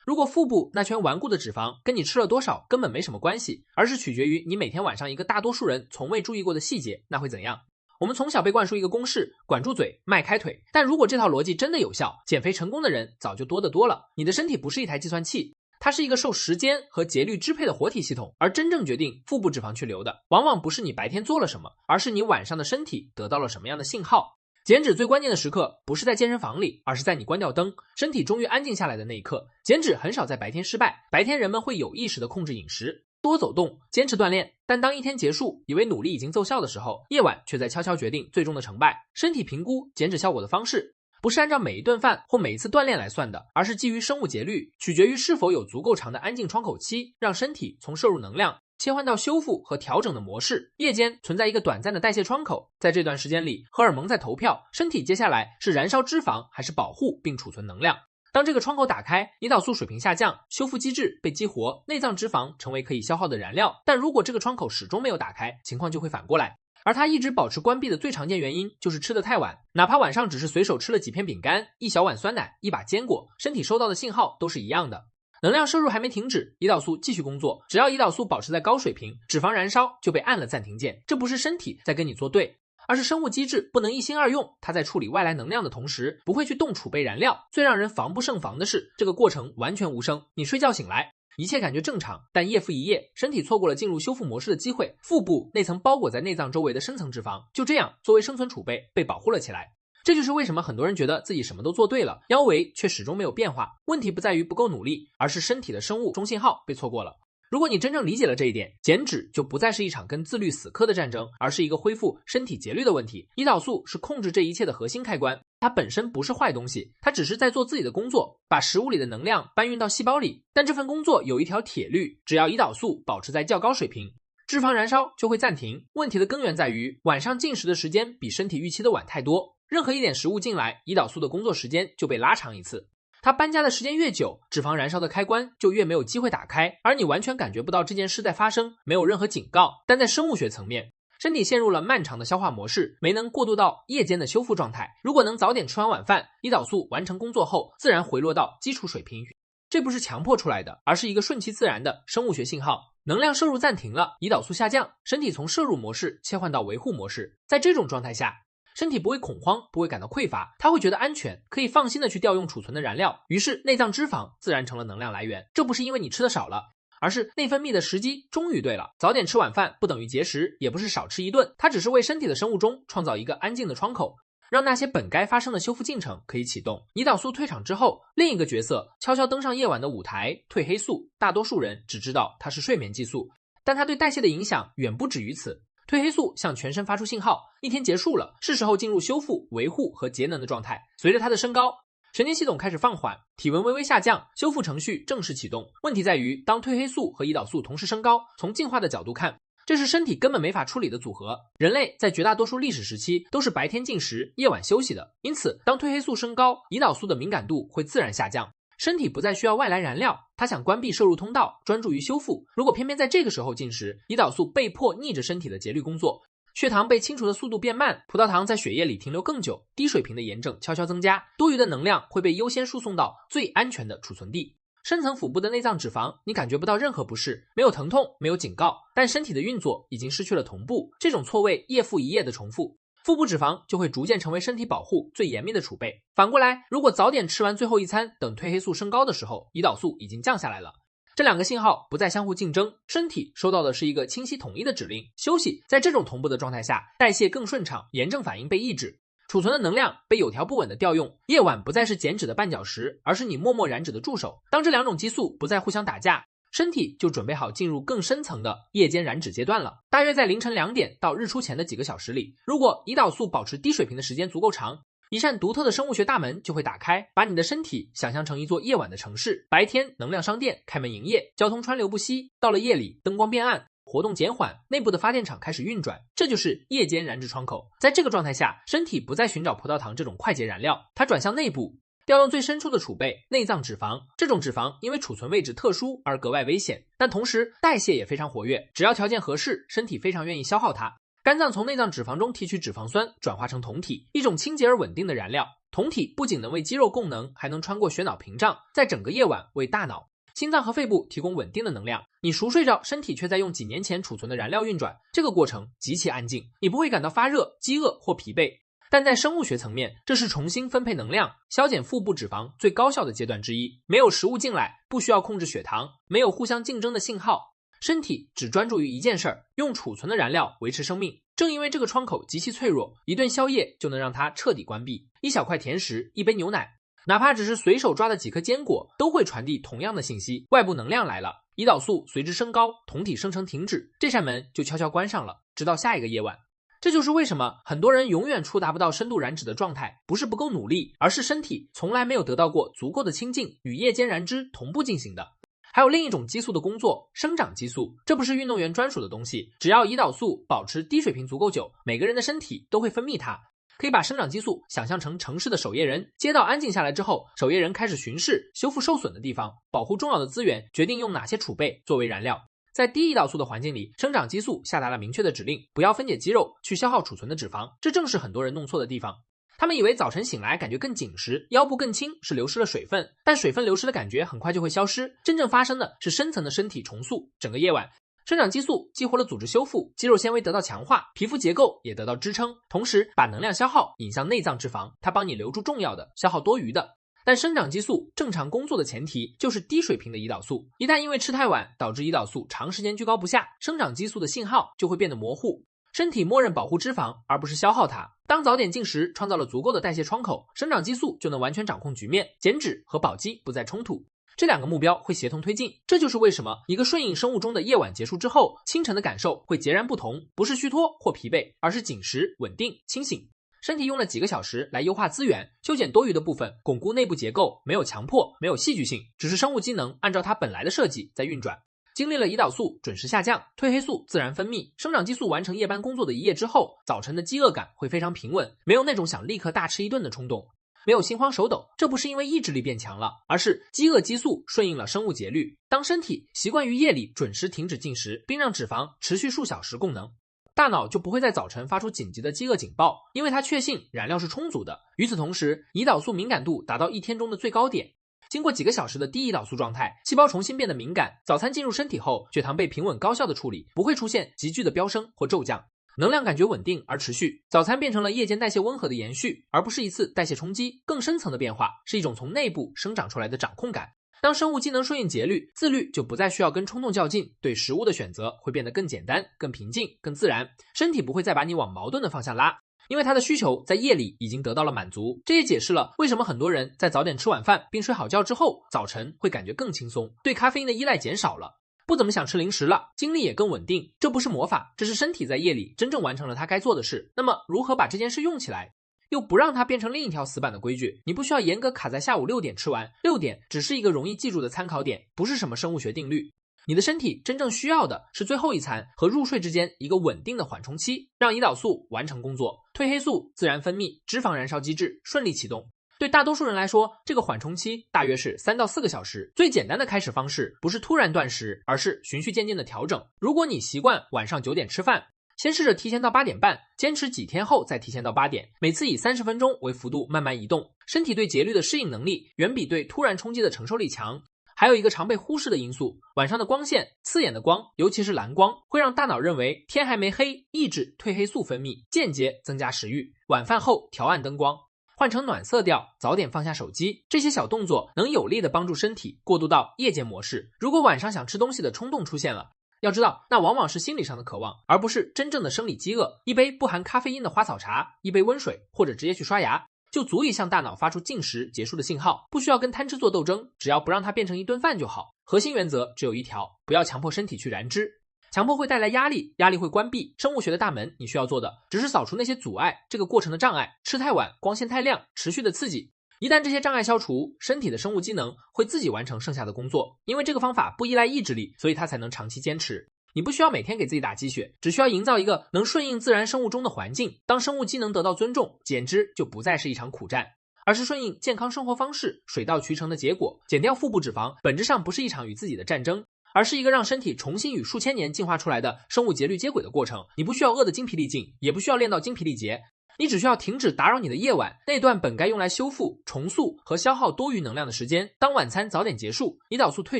如果腹部那圈顽固的脂肪跟你吃了多少根本没什么关系，而是取决于你每天晚上一个大多数人从未注意过的细节，那会怎样？我们从小被灌输一个公式，管住嘴，迈开腿。但如果这套逻辑真的有效，减肥成功的人早就多得多了。你的身体不是一台计算器，它是一个受时间和节律支配的活体系统，而真正决定腹部脂肪去留的，往往不是你白天做了什么，而是你晚上的身体得到了什么样的信号。减脂最关键的时刻不是在健身房里，而是在你关掉灯，身体终于安静下来的那一刻。减脂很少在白天失败，白天人们会有意识地控制饮食，多走动，坚持锻炼，但当一天结束，以为努力已经奏效的时候，夜晚却在悄悄决定最终的成败。身体评估减脂效果的方式，不是按照每一顿饭或每一次锻炼来算的，而是基于生物节律，取决于是否有足够长的安静窗口期，让身体从摄入能量切换到修复和调整的模式。夜间存在一个短暂的代谢窗口，在这段时间里，荷尔蒙在投票，身体接下来是燃烧脂肪还是保护并储存能量。当这个窗口打开，胰岛素水平下降，修复机制被激活，内脏脂肪成为可以消耗的燃料。但如果这个窗口始终没有打开，情况就会反过来。而它一直保持关闭的最常见原因就是吃得太晚，哪怕晚上只是随手吃了几片饼干、一小碗酸奶、一把坚果，身体收到的信号都是一样的。能量摄入还没停止，胰岛素继续工作，只要胰岛素保持在高水平，脂肪燃烧就被按了暂停键。这不是身体在跟你作对，而是生物机制不能一心二用，它在处理外来能量的同时，不会去动储备燃料。最让人防不胜防的是，这个过程完全无声，你睡觉醒来，一切感觉正常，但夜复一夜，身体错过了进入修复模式的机会，腹部那层包裹在内脏周围的深层脂肪，就这样作为生存储备被保护了起来。这就是为什么很多人觉得自己什么都做对了，腰围却始终没有变化。问题不在于不够努力，而是身体的生物钟信号被错过了。如果你真正理解了这一点，减脂就不再是一场跟自律死磕的战争，而是一个恢复身体节律的问题。胰岛素是控制这一切的核心开关，它本身不是坏东西，它只是在做自己的工作，把食物里的能量搬运到细胞里。但这份工作有一条铁律，只要胰岛素保持在较高水平，脂肪燃烧就会暂停。问题的根源在于晚上进食的时间比身体预期的晚太多，任何一点食物进来，胰岛素的工作时间就被拉长一次。它搬家的时间越久，脂肪燃烧的开关就越没有机会打开，而你完全感觉不到这件事在发生，没有任何警告。但在生物学层面，身体陷入了漫长的消化模式，没能过渡到夜间的修复状态。如果能早点吃完晚饭，胰岛素完成工作后自然回落到基础水平。这不是强迫出来的，而是一个顺其自然的生物学信号。能量摄入暂停了，胰岛素下降，身体从摄入模式切换到维护模式。在这种状态下，身体不会恐慌，不会感到匮乏，它会觉得安全，可以放心的去调用储存的燃料，于是内脏脂肪自然成了能量来源。这不是因为你吃的少了，而是内分泌的时机终于对了。早点吃晚饭不等于节食，也不是少吃一顿，它只是为身体的生物钟创造一个安静的窗口，让那些本该发生的修复进程可以启动。胰岛素退场之后，另一个角色悄悄登上夜晚的舞台，褪黑素。大多数人只知道它是睡眠激素，但它对代谢的影响远不止于此。褪黑素向全身发出信号，一天结束了，是时候进入修复、维护和节能的状态。随着它的升高，神经系统开始放缓，体温微微下降，修复程序正式启动。问题在于，当褪黑素和胰岛素同时升高，从进化的角度看，这是身体根本没法处理的组合。人类在绝大多数历史时期都是白天进食，夜晚休息的，因此当褪黑素升高，胰岛素的敏感度会自然下降。身体不再需要外来燃料，它想关闭摄入通道，专注于修复。如果偏偏在这个时候进食，胰岛素被迫逆着身体的节律工作，血糖被清除的速度变慢，葡萄糖在血液里停留更久，低水平的炎症悄悄增加，多余的能量会被优先输送到最安全的储存地。深层腹部的内脏脂肪，你感觉不到任何不适，没有疼痛，没有警告，但身体的运作已经失去了同步。这种错位夜复一夜的重复，腹部脂肪就会逐渐成为身体保护最严密的储备。反过来，如果早点吃完最后一餐，等褪黑素升高的时候，胰岛素已经降下来了。这两个信号不再相互竞争，身体收到的是一个清晰统一的指令：休息。在这种同步的状态下，代谢更顺畅，炎症反应被抑制，储存的能量被有条不紊的调用。夜晚不再是减脂的绊脚石，而是你默默燃脂的助手。当这两种激素不再互相打架，身体就准备好进入更深层的夜间燃脂阶段了。大约在凌晨2点到日出前的几个小时里，如果胰岛素保持低水平的时间足够长，一扇独特的生物学大门就会打开，把你的身体想象成一座夜晚的城市。白天能量商店开门营业，交通川流不息，到了夜里灯光变暗，活动减缓，内部的发电厂开始运转，这就是夜间燃脂窗口。在这个状态下，身体不再寻找葡萄糖这种快捷燃料，它转向内部，调用最深处的储备内脏脂肪。这种脂肪因为储存位置特殊而格外危险，但同时代谢也非常活跃，只要条件合适，身体非常愿意消耗它。肝脏从内脏脂肪中提取脂肪酸，转化成酮体，一种清洁而稳定的燃料。酮体不仅能为肌肉供能，还能穿过血脑屏障，在整个夜晚为大脑、心脏和肺部提供稳定的能量。你熟睡着，身体却在用几年前储存的燃料运转，这个过程极其安静，你不会感到发热、饥饿或疲惫。但在生物学层面，这是重新分配能量、消减腹部脂肪最高效的阶段之一。没有食物进来，不需要控制血糖，没有互相竞争的信号，身体只专注于一件事儿，用储存的燃料维持生命。正因为这个窗口极其脆弱，一顿宵夜就能让它彻底关闭。一小块甜食，一杯牛奶，哪怕只是随手抓的几颗坚果，都会传递同样的信息：外部能量来了，胰岛素随之升高，酮体生成停止，这扇门就悄悄关上了，直到下一个夜晚。这就是为什么很多人永远触达不到深度燃脂的状态，不是不够努力，而是身体从来没有得到过足够的清净，与夜间燃脂同步进行的。还有另一种激素的工作，生长激素，这不是运动员专属的东西，只要胰岛素保持低水平足够久，每个人的身体都会分泌它。可以把生长激素想象成城市的守夜人，街道安静下来之后，守夜人开始巡视，修复受损的地方，保护重要的资源，决定用哪些储备作为燃料。在低胰岛素的环境里，生长激素下达了明确的指令，不要分解肌肉，去消耗储存的脂肪，这正是很多人弄错的地方。他们以为早晨醒来感觉更紧实，腰部更轻，是流失了水分，但水分流失的感觉很快就会消失，真正发生的是深层的身体重塑。整个夜晚，生长激素激活了组织修复，肌肉纤维得到强化，皮肤结构也得到支撑，同时把能量消耗引向内脏脂肪，它帮你留住重要的，消耗多余的。但生长激素正常工作的前提就是低水平的胰岛素，一旦因为吃太晚导致胰岛素长时间居高不下，生长激素的信号就会变得模糊，身体默认保护脂肪而不是消耗它。当早点进食创造了足够的代谢窗口，生长激素就能完全掌控局面，减脂和保肌不再冲突，这两个目标会协同推进。这就是为什么一个顺应生物钟的夜晚结束之后，清晨的感受会截然不同，不是虚脱或疲惫，而是紧实、稳定、清醒。身体用了几个小时来优化资源，修剪多余的部分，巩固内部结构，没有强迫，没有戏剧性，只是生物机能按照它本来的设计在运转。经历了胰岛素准时下降，褪黑素自然分泌，生长激素完成夜班工作的一夜之后，早晨的饥饿感会非常平稳，没有那种想立刻大吃一顿的冲动，没有心慌手抖。这不是因为意志力变强了，而是饥饿激素顺应了生物节律。当身体习惯于夜里准时停止进食，并让脂肪持续数小时供能，大脑就不会在早晨发出紧急的饥饿警报，因为它确信燃料是充足的。与此同时，胰岛素敏感度达到一天中的最高点，经过几个小时的低胰岛素状态，细胞重新变得敏感，早餐进入身体后，血糖被平稳高效的处理，不会出现急剧的飙升或骤降，能量感觉稳定而持续。早餐变成了夜间代谢温和的延续，而不是一次代谢冲击。更深层的变化是一种从内部生长出来的掌控感。当生物机能顺应节律，自律就不再需要跟冲动较劲，对食物的选择会变得更简单、更平静、更自然，身体不会再把你往矛盾的方向拉，因为它的需求在夜里已经得到了满足。这也解释了为什么很多人在早点吃晚饭并睡好觉之后，早晨会感觉更轻松，对咖啡因的依赖减少了，不怎么想吃零食了，精力也更稳定。这不是魔法，这是身体在夜里真正完成了它该做的事。那么如何把这件事用起来，又不让它变成另一条死板的规矩？你不需要严格卡在下午6点吃完，6点只是一个容易记住的参考点，不是什么生物学定律。你的身体真正需要的是最后一餐和入睡之间一个稳定的缓冲期，让胰岛素完成工作，褪黑素自然分泌，脂肪燃烧机制顺利启动。对大多数人来说，这个缓冲期大约是3到4个小时。最简单的开始方式不是突然断食，而是循序渐进的调整。如果你习惯晚上9点吃饭，先试着提前到8点半，坚持几天后再提前到8点，每次以30分钟为幅度慢慢移动。身体对节律的适应能力远比对突然冲击的承受力强。还有一个常被忽视的因素，晚上的光线，刺眼的光，尤其是蓝光，会让大脑认为天还没黑，抑制褪黑素分泌，间接增加食欲。晚饭后调暗灯光，换成暖色调，早点放下手机，这些小动作能有力地帮助身体过渡到夜间模式。如果晚上想吃东西的冲动出现了，要知道那往往是心理上的渴望，而不是真正的生理饥饿。一杯不含咖啡因的花草茶，一杯温水，或者直接去刷牙，就足以向大脑发出进食结束的信号。不需要跟贪吃做斗争，只要不让它变成一顿饭就好。核心原则只有一条，不要强迫身体去燃脂。强迫会带来压力，压力会关闭生物学的大门。你需要做的只是扫除那些阻碍这个过程的障碍，吃太晚，光线太亮，持续的刺激。一旦这些障碍消除，身体的生物机能会自己完成剩下的工作。因为这个方法不依赖意志力，所以它才能长期坚持。你不需要每天给自己打鸡血，只需要营造一个能顺应自然生物钟的环境。当生物机能得到尊重，减脂就不再是一场苦战，而是顺应健康生活方式水到渠成的结果。减掉腹部脂肪本质上不是一场与自己的战争，而是一个让身体重新与数千年进化出来的生物节律接轨的过程。你不需要饿得精疲力尽，也不需要练到精疲力竭，你只需要停止打扰你的夜晚，那段本该用来修复、重塑和消耗多余能量的时间，当晚餐早点结束，胰岛素退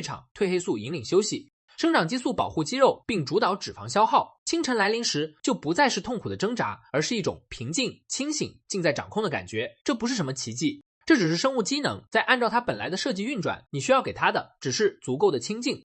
场，褪黑素引领休息，生长激素保护肌肉并主导脂肪消耗，清晨来临时就不再是痛苦的挣扎，而是一种平静、清醒、尽在掌控的感觉。这不是什么奇迹，这只是生物机能在按照它本来的设计运转，你需要给它的只是足够的清静。